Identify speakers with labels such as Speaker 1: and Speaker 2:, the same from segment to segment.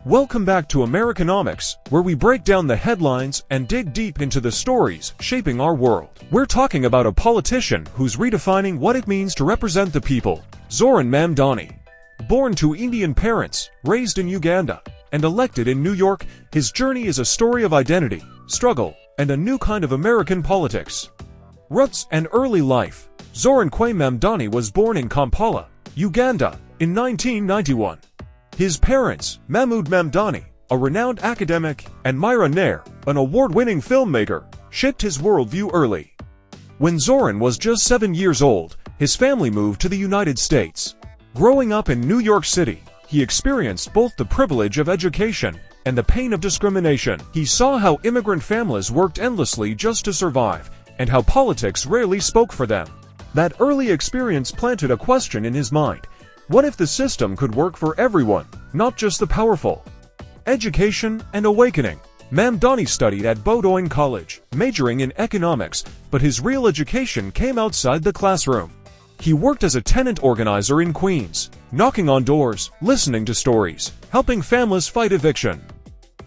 Speaker 1: Welcome back to Americanomics, where we break down the headlines and dig deep into the stories shaping our world. We're talking about a politician who's redefining what it means to represent the people. Zohran Mamdani. Born to Indian parents, raised in Uganda, and elected in New York, his journey is a story of identity, struggle, and a new kind of American politics. Roots and early life. Zohran Mamdani was born in Kampala, Uganda, in 1991. His parents, Mahmoud Mamdani, a renowned academic, and Myra Nair, an award-winning filmmaker, shaped his worldview early. When Zohran was just 7 years old, his family moved to the United States. Growing up in New York City, he experienced both the privilege of education and the pain of discrimination. He saw how immigrant families worked endlessly just to survive, and how politics rarely spoke for them. That early experience planted a question in his mind. What if the system could work for everyone, not just the powerful? Education and awakening. Mamdani studied at Bowdoin College, majoring in economics, but his real education came outside the classroom. He worked as a tenant organizer in Queens, knocking on doors, listening to stories, helping families fight eviction.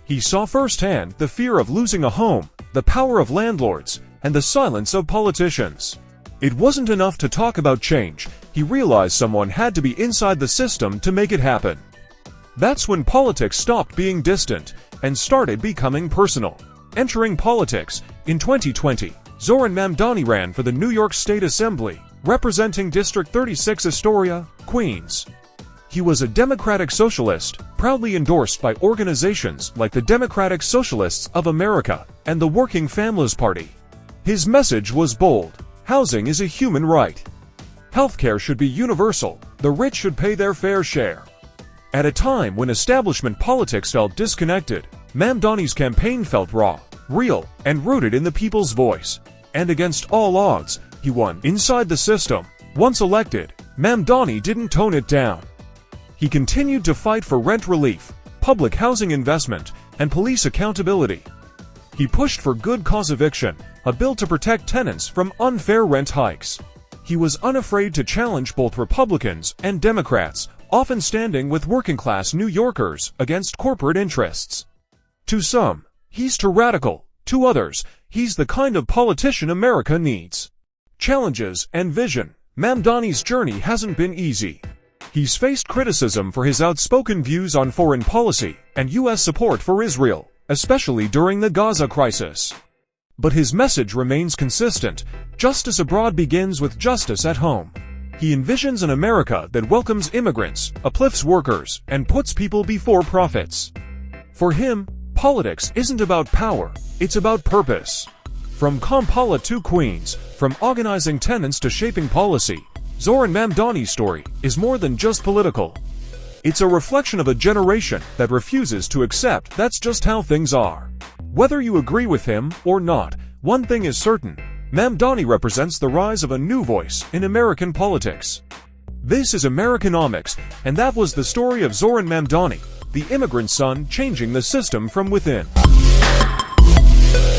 Speaker 1: He saw firsthand the fear of losing a home, the power of landlords, and the silence of politicians. It wasn't enough to talk about change. He realized someone had to be inside the system to make it happen. That's when politics stopped being distant and started becoming personal. Entering politics, in 2020, Zohran Mamdani ran for the New York State Assembly, representing District 36 Astoria, Queens. He was a democratic socialist, proudly endorsed by organizations like the Democratic Socialists of America and the Working Families Party. His message was bold. Housing is a human right. Healthcare should be universal. The rich should pay their fair share. At a time when establishment politics felt disconnected, Mamdani's campaign felt raw, real, and rooted in the people's voice. And against all odds, he won. Inside the system, once elected, Mamdani didn't tone it down. He continued to fight for rent relief, public housing investment, and police accountability. He pushed for good cause eviction, a bill to protect tenants from unfair rent hikes. He was unafraid to challenge both Republicans and Democrats, often standing with working-class New Yorkers against corporate interests. To some, he's too radical. To others, he's the kind of politician America needs. Challenges and vision. Mamdani's journey hasn't been easy. He's faced criticism for his outspoken views on foreign policy and U.S. support for Israel, especially during the Gaza crisis. But his message remains consistent. Justice abroad begins with justice at home. He envisions an America that welcomes immigrants, uplifts workers, and puts people before profits. For him, politics isn't about power, it's about purpose. From Kampala to Queens, from organizing tenants to shaping policy, Zohran Mamdani's story is more than just political. It's a reflection of a generation that refuses to accept that's just how things are. Whether you agree with him or not, one thing is certain: Mamdani represents the rise of a new voice in American politics. This is Americanomics, and that was the story of Zohran Mamdani, the immigrant son changing the system from within.